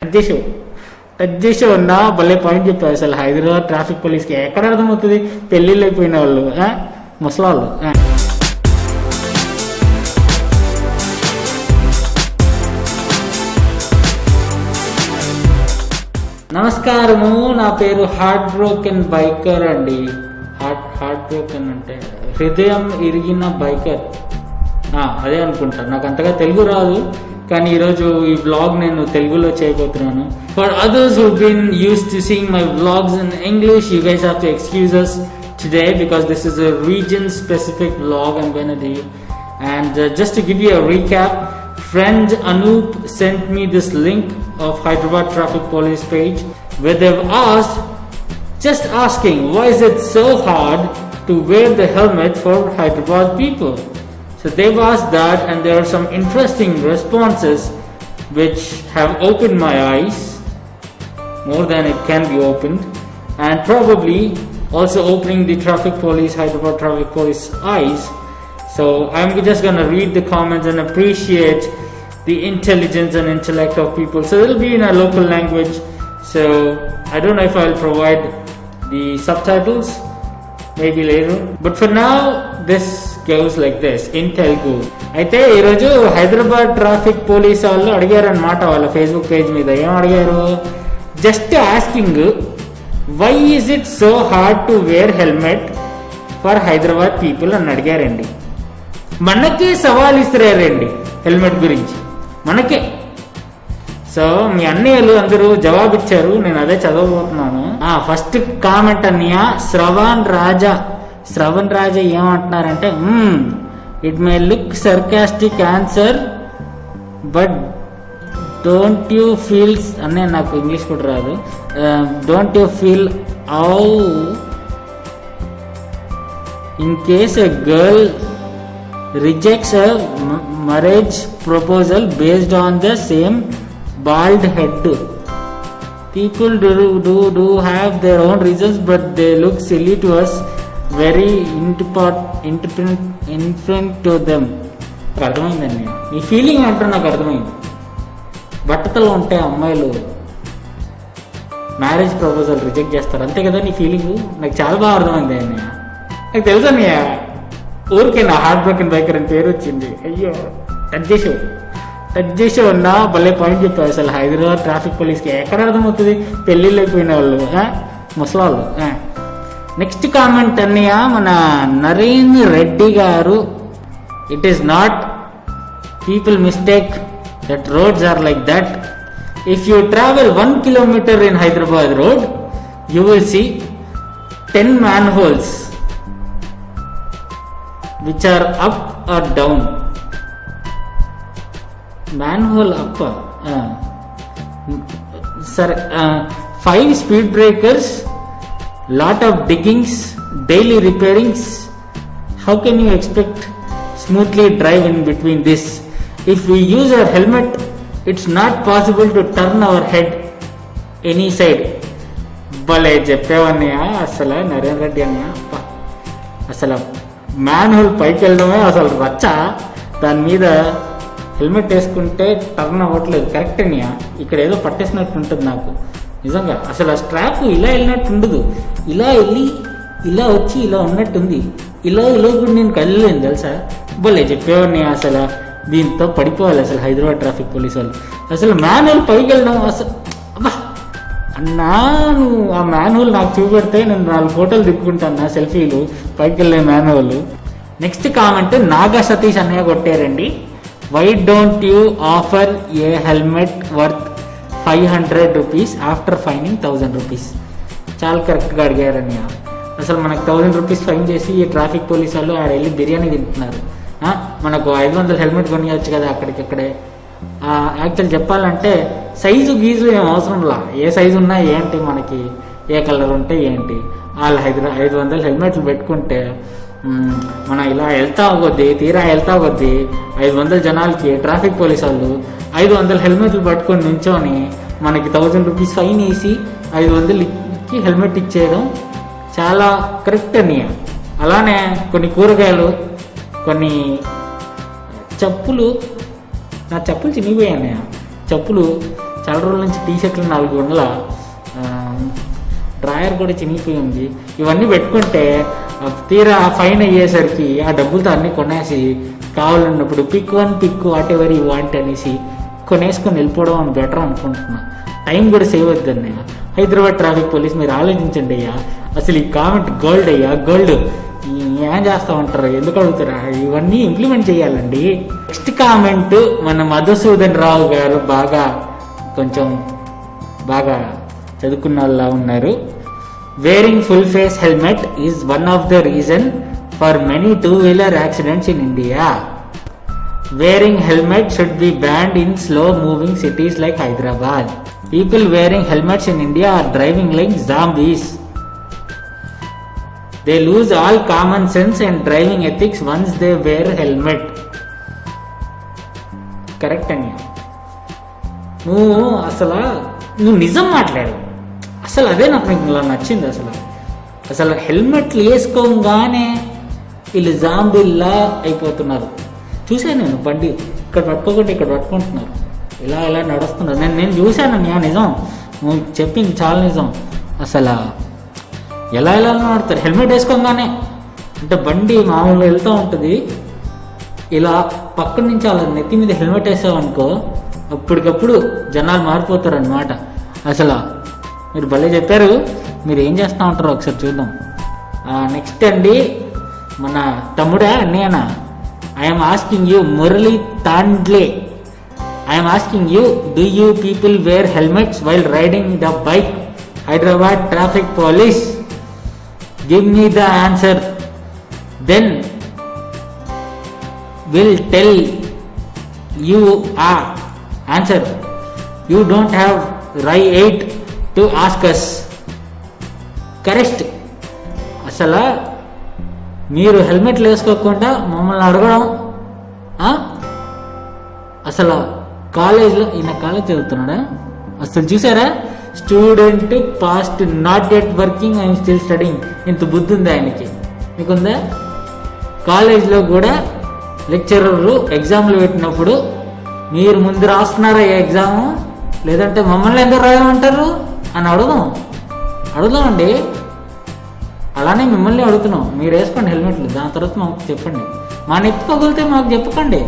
Touch ఉన్నా భలే point చెప్పారు. అసలు హైదరాబాద్ ట్రాఫిక్ పోలీస్కి ఎక్కడ అర్థమవుతుంది? పెళ్ళిళ్ళు అయిపోయిన వాళ్ళు, ముసలాళ్ళు. నమస్కారము, నా పేరు హార్ట్ బ్రోకెన్ బైకర్ అండి. హార్ట్ బ్రోకెన్ అంటే హృదయం ఇరిగిన బైకర్, అదే అనుకుంటా. నాకు అంతగా తెలుగు రాదు, కానీ ఈరోజు ఈ వ్లాగ్ నేను తెలుగులో చేయబోతున్నాను. For others who been used to seeing my vlogs in English, you guys have to excuse us today because this is a region specific vlog I'm going to do. And just to give you a recap, friend Anoop sent me this link of Hyderabad Traffic Police page where they've asked, just asking, why is it so hard to wear the helmet for Hyderabad people? So they've asked that, and there are some interesting responses which have opened my eyes more than it can be opened, and probably also opening the traffic police, Hyderabad traffic police eyes. So I'm just gonna read the comments and appreciate the intelligence and intellect of people. So it'll be in a local language, so I don't know if I'll provide the subtitles, maybe later, but for now this goes like this in Telugu. అయితే ఈరోజు Hyderabad traffic police వాళ్ళు అడిగారు అన్నమాట వాళ్ళ Facebook page మీద. ఏం అడిగారు? Just asking, why is it so hard to wear helmet for Hyderabad people అని అడిగారండి. మనకే సవాల్ ఇస్తారండి హెల్మెట్ గురించి, మనకే. సో మీ అన్నయ్యలు అందరూ జవాబిచ్చారు, నేను అదే చదవబోతున్నాను. ఫస్ట్ కామెంట్ అన్నయ్య శ్రవణ్ రాజా ఏమంటున్నారంటే, it may look sarcastic answer but don't you feels అనే, నాకు ఇంగ్లీష్ కూడా రాదు. Don't you feel how in case a girl rejects a marriage proposal based on the same bald head. People do have their own reasons, but they look silly to us, very indifferent to them. అర్థమైందండి నీ feeling అంటే, నాకు అర్థమైంది. బట్టతలో ఉంటే అమ్మాయిలు marriage proposal reject చేస్తారు, అంతే కదా నీ ఫీలింగ్. నాకు చాలా బాగా అర్థమైంది అన్నయ్య. నాకు తెలుసు అన్నయ్య, ఊరికే నా హార్ట్ బ్రోకెన్ బైకర్ అని పేరు వచ్చింది. అయ్యో, టచ్ చేసి ఉన్నా భలే పాయింట్ చెప్పారు. అసలు హైదరాబాద్ ట్రాఫిక్ పోలీస్కి ఎక్కడ అర్థమవుతుంది? పెళ్ళిళ్ళు అయిపోయిన వాళ్ళు, ముసలాళ్ళు. నెక్స్ట్ కామెంట్ అన్నయ్య మన Naren Reddy garu, it is not people mistake that roads are like that. If you travel 1 kilometer in Hyderabad road, you will see 10 manholes which are up or down. Manhole up, sir, 5 speed breakers, lot of diggings, daily repairings. How can you expect smoothly drive in between this? If we use our helmet, it's not possible to turn our head any side. భలే చెప్పేవన్నయ్య అసలు నరేంద్ర రెడ్డి అన్నయ్య. అసలు man whole పైకి వెళ్ళడమే అసలు రచ్చ. దాని మీద హెల్మెట్ వేసుకుంటే టర్న్ అవ్వట్లేదు. కరెక్ట్ అన్నయ్య, ఇక్కడ ఏదో పట్టేసినట్టు ఉంటుంది నాకు నిజంగా. అసలు ఆ స్ట్రాప్ ఇలా వెళ్ళినట్టు ఉండదు, ఇలా వెళ్ళి ఇలా వచ్చి ఇలా ఉన్నట్టుంది. ఇలా కూడా నేను కదలేను తెలుసా. భలే చెప్పేవాడిని. అసలు దీంతో పడిపోవాలి అసలు హైదరాబాద్ ట్రాఫిక్ పోలీస్ వాళ్ళు. అసలు మ్యాన్ హోల్ పైకి వెళ్ళడం అసలు అబ్బా అన్నా, నువ్వు ఆ మ్యాన్ హోల్ నాకు చూపెడితే నేను 4 ఫోటోలు దిక్కుంటాను నా సెల్ఫీలు పైకి వెళ్ళే manhole. Next comment Naga Satish అన్నయ్య కొట్టారండి. Why don't you offer a helmet worth 500 rupees after fining 1000 rupees? చాలా కరెక్ట్గా అడిగారని. అసలు మనకు 1000 rupees ఫైన్ చేసి ఈ ట్రాఫిక్ పోలీస్ వాళ్ళు ఆడ వెళ్ళి బిర్యానీ తింటున్నారు. మనకు 500 హెల్మెట్ కొనియచ్చు కదా అక్కడికక్కడే. యాక్చువల్ చెప్పాలంటే సైజు గీజు ఏం అవసరంలా, ఏ సైజు ఉన్నా ఏంటి, మనకి ఏ కలర్ ఉంటే ఏంటి. వాళ్ళు 500 హెల్మెట్లు పెట్టుకుంటే మనం ఇలా వెళ్తా కొద్దీ, తీరా వెళ్తా కొద్దీ 500 జనాలకి ట్రాఫిక్ పోలీస్ వాళ్ళు 500 హెల్మెట్లు పట్టుకొని నించొని మనకి 1000 rupees ఫైన్ వేసి 500కి హెల్మెట్ ఇచ్చేయడం చాలా కరెక్ట్ అన్నయ్య. అలానే కొన్ని కూరగాయలు, కొన్ని చెప్పులు, నా చెప్పులు చినిగిపోయాయి అన్నయ్య. చెప్పులు చాలా రోజుల నుంచి టీ షర్ట్లు 4 వందల డ్రాయర్ కూడా చినిగిపోయి ఉంది. ఇవన్నీ పెట్టుకుంటే తీరా ఫైన్ అయ్యేసరికి ఆ డబ్బులతో అన్నీ కొనేసి కావాలన్నప్పుడు pick whatever you want అనేసి కొనేసుకొని వెళ్ళిపోవడం అని బెటర్ అనుకుంటున్నా. టైం కూడా సేవ్ అవుతుంది. హైదరాబాద్ ట్రాఫిక్ పోలీస్ మీరు ఆలోచించండి అయ్యా. అసలు ఈ కామెంట్ గోల్డ్ అయ్యా, గోల్డ్. ఏం చేస్తా ఉంటారు, ఎందుకు అడుగుతారా? ఇవన్నీ ఇంప్లిమెంట్ చేయాలండి. నెక్స్ట్ కామెంట్ మన మధుసూదన్ రావు గారు కొంచెం బాగా చదువుకున్న వాళ్ళ ఉన్నారు. Wearing full face helmet is one of the reason for many 2-wheeler accidents in India. Wearing helmet should be banned in slow moving cities like Hyderabad. People wearing helmets in India are driving like zombies. They lose all common sense and driving ethics once they wear helmet. Correct అని నువ్వు నిజం మాట్లాడు. అసలు అదే నాకు ఇలా నచ్చింది. అసలు హెల్మెట్లు వేసుకోగానే వీళ్ళు జాంబిల్లా అయిపోతున్నారు. చూసాను నేను, బండి ఇక్కడ పట్టుకోకుండా ఇక్కడ పట్టుకుంటున్నారు, ఇలా నడుస్తున్నారు. నేను చూశాను. నిజం నువ్వు చెప్పింది చాలా నిజం. అసలు ఎలా నడుస్తారు హెల్మెట్ వేసుకోగానే. అంటే బండి మామూలుగా వెళ్తూ ఉంటుంది, ఇలా పక్క నుంచి అలా నెత్తి మీద హెల్మెట్ వేసావనుకో అప్పటికప్పుడు జనాలు మారిపోతారు అన్నమాట. అసలు మీరు భలే చెప్పారు. మీరు ఏం చేస్తూ ఉంటారో ఒకసారి చూద్దాం. నెక్స్ట్ అండి, మన తమ్ముడా అన్నయ్యనా, I'm asking you, Murali Tandle, I'm asking you, do you people wear helmets while riding the bike? Hyderabad traffic police, give me the answer, then will tell you answer. You don't have right to ask us. Correct. అసలు మీరు హెల్మెట్లు వేసుకోకుండా మమ్మల్ని అడగడం. అసలు కాలేజ్లో ఈయన college చదువుతున్నాడా? అసలు చూసారా, student past not at working I'm still studying. ఇంత బుద్ధి ఉంది ఆయనకి, మీకుందా? కాలేజ్లో కూడా లెక్చరర్లు ఎగ్జామ్లు పెట్టినప్పుడు మీరు ముందు రాస్తున్నారా ఈ ఎగ్జాము, లేదంటే మమ్మల్ని ఎందుకు రాయమంటారు అని అడుగుదామండి. అలానే మిమ్మల్ని అడుగుతున్నాం, మీరు వేసుకోండి హెల్మెట్లు, దాని తర్వాత మాకు చెప్పండి. మా నెత్తి పగిలితే మాకు చెప్పకండి,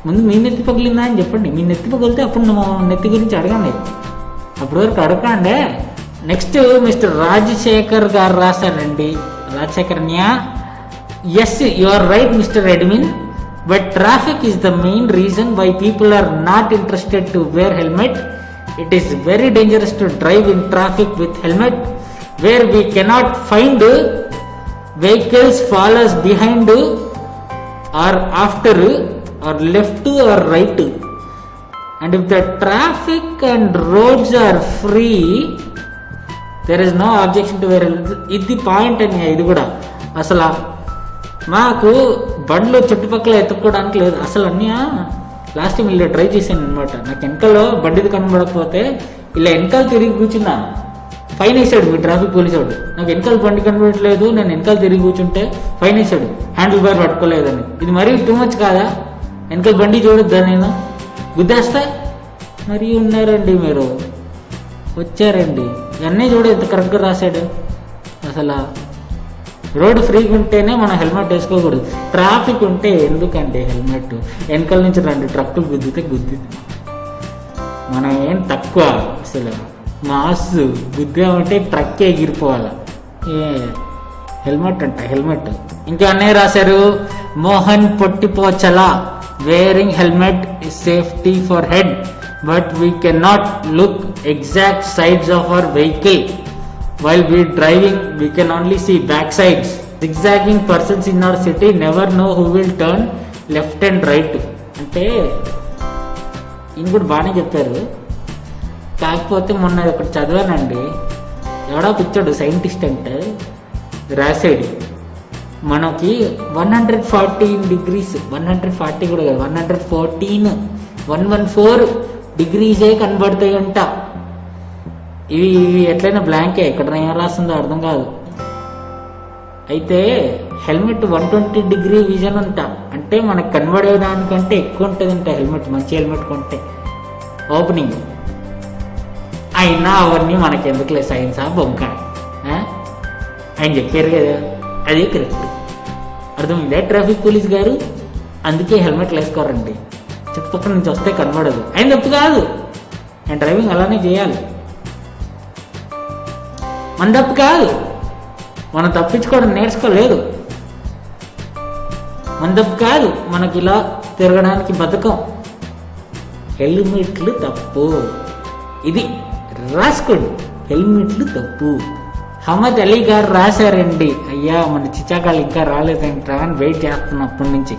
ముందు మీ నెత్తి పగిలిందా అని చెప్పండి. మీ నెత్తి పగిలితే అప్పుడు మా నెత్తి గురించి అడగండి, అప్పటి వరకు అడగండి. నెక్స్ట్ మిస్టర్ రాజశేఖర్ గారు రాశారండి. రాజశేఖర్ న్యా, yes you are right mister admin, but traffic is the main reason why people are not interested to wear helmet. It is very dangerous to drive in traffic with helmet, where we cannot find vehicles follow us behind or after or left or right, and if the traffic and roads are free there is no objection to wear helmet. ఇది point అని. ఇది కూడా అసలు మాకు బండ్లు చుట్టుపక్కల ఎత్తుక్కోవడానికి లేదు అసలు. అన్నీ లాస్ట్ టైం ఇలా ట్రై చేశాను అనమాట. నాకు వెనకాల బండిది కనబడకపోతే ఇలా వెనకాల తిరిగి కూర్చున్నా, ఫైన్ వేసాడు మీ ట్రాఫిక్ పోలీసు వాడు. నాకు వెనకాల బండి కనబడట్లేదు, నేను వెనకాల తిరిగి కూర్చుంటే ఫైన్ వేసాడు, హ్యాండిల్ బార్ పట్టుకోలేదని. ఇది మరీ టూ మచ్ కాదా? వెనకాల బండి చూడొద్దా? నేను గుద్దేస్తా. మరీ ఉన్నారండి మీరు, వచ్చారండి. ఇవన్నీ చూడ ఎంత కరెక్ట్గా రాశాడు. అసలు రోడ్డు ఫ్రీగా ఉంటేనే మనం హెల్మెట్ వేసుకోకూడదు. ట్రాఫిక్ ఉంటే ఎందుకండి హెల్మెట్? వెనకాల నుంచి 2 ట్రక్కులు గుద్దితే మనం ఏం తక్కువ? అసలు మాస్ గుద్దామంటే ట్రక్కే ఎగిరిపోవాలి. Helmet helmet. ఇంకా అన్నయ్య రాశారు, Mohan Pottipochala, wearing helmet is safety for head but we can not look exact sides of our vehicle. While we driving, we can only see back sides. Zigzagging persons in our city never know who will turn left and right. అంటే ఈయన కూడా బాగానే చెప్పారు. కాకపోతే మొన్న ఒకటి చదివానండి, ఎవడో కూర్చోడు సైంటిస్ట్ అంటే రాసాడు, మనకి 114 degrees, 140 కూడా కాదు, 114, 114 degrees కనబడతాయి అంట. ఇవి ఎట్లయినా బ్లాంకే, ఇక్కడ ఏం రాస్తుందో అర్థం కాదు. అయితే హెల్మెట్ 120 degree విజన్ అంట, అంటే మనకు కనబడేదానికంటే ఎక్కువ ఉంటుంది అంట హెల్మెట్. మంచి హెల్మెట్ కొంటే ఓపెనింగ్ అయినా అవన్నీ మనకెందుకులే సైన్సా బొంక ఆయన చెప్పారు కదా, అదే కరెక్ట్. అర్థమైందా ట్రాఫిక్ పోలీస్ గారు? అందుకే హెల్మెట్లు వేసుకోరండి, చుట్టుపక్కల నుంచి వస్తే కనబడదు. ఆయన తప్పు కాదు, ఆయన డ్రైవింగ్ అలానే చేయాలి, మన తప్పు కాదు. మనం తప్పించుకోవడం నేర్చుకోలేదు, మన తప్పు కాదు. మనకి ఇలా తిరగడానికి బతకం. హెల్మెట్లు తప్పు, ఇది రాసుకోండి, హెల్మెట్లు తప్పు. హమద్ అలీ గారు రాశారండి. అయ్యా మన చిచ్చాకాళ్ళు ఇంకా రాలేదంటా అని వెయిట్ చేస్తున్నప్పటి నుంచి.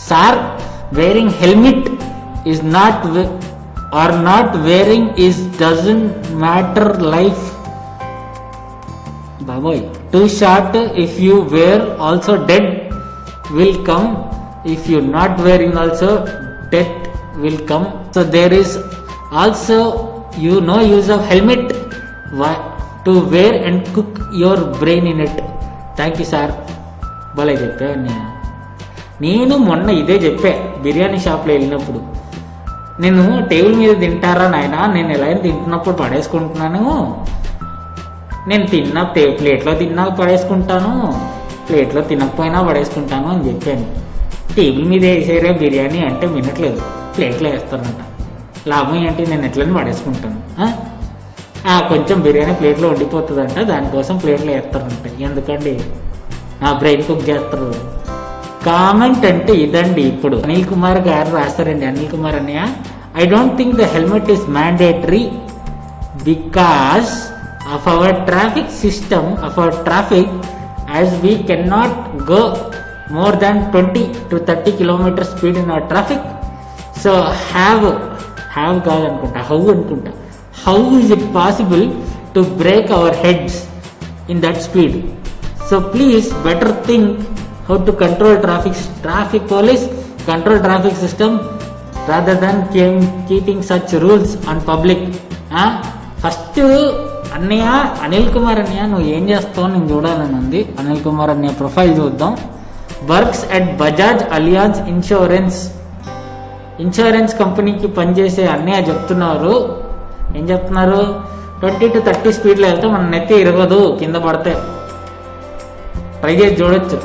Sir, wearing helmet is not or not wearing is doesn't matter life. బాబోయ్, too short if you wear also dead will come, if you not wearing also death will come. So there is also no use of helmet to wear and cook your brain in it. Thank you sir. భలే చెప్పా. నేను మొన్న ఇదే చెప్పా బిర్యానీ షాప్లో వెళ్ళినప్పుడు. నేను table మీద తింటారా నాయన, నేను ఎలా తింటున్నప్పుడు పడేసుకుంటున్నాను, నేను తిన్న ప్లేట్లో తిన్నా పడేసుకుంటాను, ప్లేట్లో తినకపోయినా పడేసుకుంటాను అని చెప్పాను. టేబుల్ మీద వేసేరే బిర్యానీ అంటే వినట్లేదు, ప్లేట్లో వేస్తారంట. లాభం ఏంటి, నేను ఎట్లని పడేసుకుంటాను. కొంచెం బిర్యానీ ప్లేట్లో వండిపోతుందంట, దానికోసం ప్లేట్లో వేస్తారంట. ఎందుకండి, నా బ్రెయిన్ కుక్ చేస్తారు. కామెంట్ అంటే ఇదండి. ఇప్పుడు అనిల్ కుమార్ గారు రాస్తారండి. అనిల్ కుమార్ అన్నయ్య, I don't think the helmet is mandatory because of our traffic system, of our traffic, as we cannot go more than 20 to 30 kilometers speed in our traffic. So have కాదు అనుకుంటా, how is it possible to break our heads in that speed? So please better think how to control traffic police control traffic system rather than keeping such rules on public. First అన్నయ్య అనిల్ కుమార్ అన్నయ్య, నువ్వు ఏం చేస్తావు నేను చూడాలని ఉంది. అనిల్ కుమార్ అన్నయ్య profile చూద్దాం. Works at Bajaj Allianz insurance కంపెనీకి పనిచేసే అన్నయ్య చెప్తున్నారు. ఏం చెప్తున్నారు? 20 to 30 స్పీడ్లో వెళ్తే మన నెత్తి ఇరగదు, కింద పడితే ట్రై చేసి చూడొచ్చు.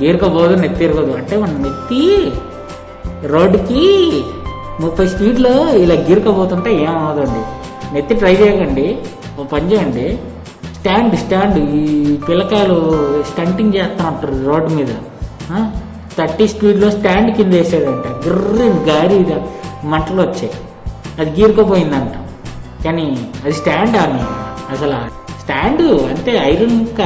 గీరుకోబోదు, నెత్తి ఇరగదు అంటే మన నెత్తి రోడ్డుకి 30 స్పీడ్లో ఇలా గీరుకోబోతుంటే ఏమవుతుంది? నెత్తి ట్రై చేయకండి, ఓ పని చేయండి, స్టాండ్ ఈ పిల్లకాయలు స్టంటింగ్ చేస్తూ ఉంటారు రోడ్డు మీద. 30 స్పీడ్లో స్టాండ్ కింద వేసాడంట, గాడి మంటలు వచ్చాయి, అది గీరుకుపోయిందంట. కానీ అది స్టాండ్ అని, అసలు స్టాండ్ అంటే ఐరన్ ముక్క,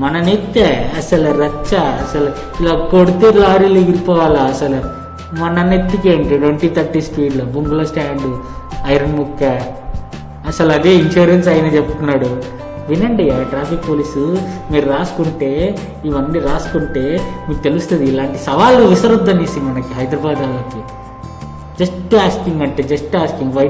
మన నెత్తే అసలు రచ్చ, అసలు ఇలా కొడితే లారీలు ఎగిరిపోవాలా. అసలు మన నెత్తికి ఏంటి 20-30 స్పీడ్లో బొంగులో స్టాండ్, ఐరన్ ముక్క. అసలు అదే ఇన్సూరెన్స్ ఆయన చెప్తున్నాడు. వినండి ట్రాఫిక్ పోలీసు, మీరు రాసుకుంటే, ఇవన్నీ రాసుకుంటే మీకు తెలుస్తుంది. ఇలాంటి సవాళ్ళు విసరొద్దనేసి మనకి హైదరాబాద్ వాళ్ళకి. Just asking why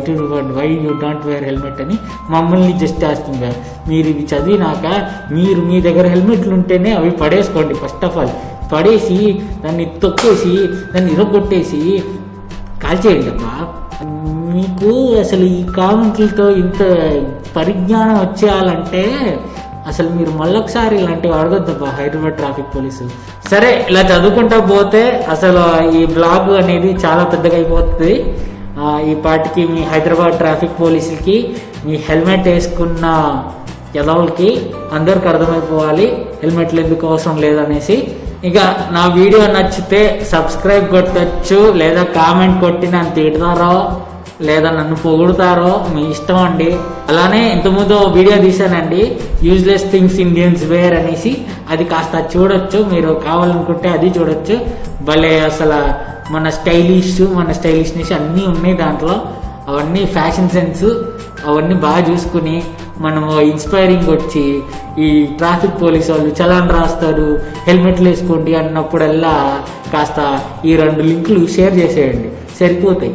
you don't wear helmet అని మమ్మల్ని జస్ట్ ఆస్కింగ్. మీరు ఇవి చదివినాక మీరు మీ దగ్గర హెల్మెట్లు ఉంటేనే అవి పడేసుకోండి. ఫస్ట్ ఆఫ్ ఆల్ పడేసి దాన్ని తొక్కేసి దాన్ని ఇరగొట్టేసి కాల్చేయండి అబ్బా. మీకు అసలు ఈ కామెంట్లతో ఇంత పరిజ్ఞానం వచ్చేయాలంటే అసలు మీరు మళ్ళొకసారి ఇలాంటివి అడగొద్దబ్బా హైదరాబాద్ ట్రాఫిక్ పోలీసు. సరే, ఇలా చదువుకుంటా పోతే అసలు ఈ బ్లాగ్ అనేది చాలా పెద్దగా అయిపోతుంది. ఈ పాటికి మీ హైదరాబాద్ ట్రాఫిక్ పోలీసులకి, మీ హెల్మెట్ వేసుకున్న యదవులకి అందరికి అర్థమైపోవాలి హెల్మెట్లు ఎందుకు అవసరం లేదనేసి. ఇక నా వీడియో నచ్చితే సబ్స్క్రైబ్ కొట్టచ్చు, లేదా కామెంట్ కొట్టి నన్ను తిడతారో లేదా నన్ను పొగుడుతారో మీ ఇష్టం అండి. అలానే ఇంతకుముందు వీడియో తీసానండి, యూజ్లెస్ థింగ్స్ ఇండియన్స్ వేర్ అనేసి, అది కాస్త చూడొచ్చు, మీరు కావాలనుకుంటే అది చూడొచ్చు. భలే అసలు మన స్టైలిష్నెస్ అన్నీ ఉన్నాయి దాంట్లో. అవన్నీ ఫ్యాషన్ సెన్స్ అవన్నీ బాగా చూసుకుని మనము ఇన్స్పైరింగ్ వచ్చి ఈ ట్రాఫిక్ పోలీస్ వాళ్ళు చలాన్ రాస్తారు హెల్మెట్లు వేసుకోండి అన్నప్పుడల్లా కాస్త ఈ 2 లింకులు షేర్ చేసేయండి, సరిపోతాయి.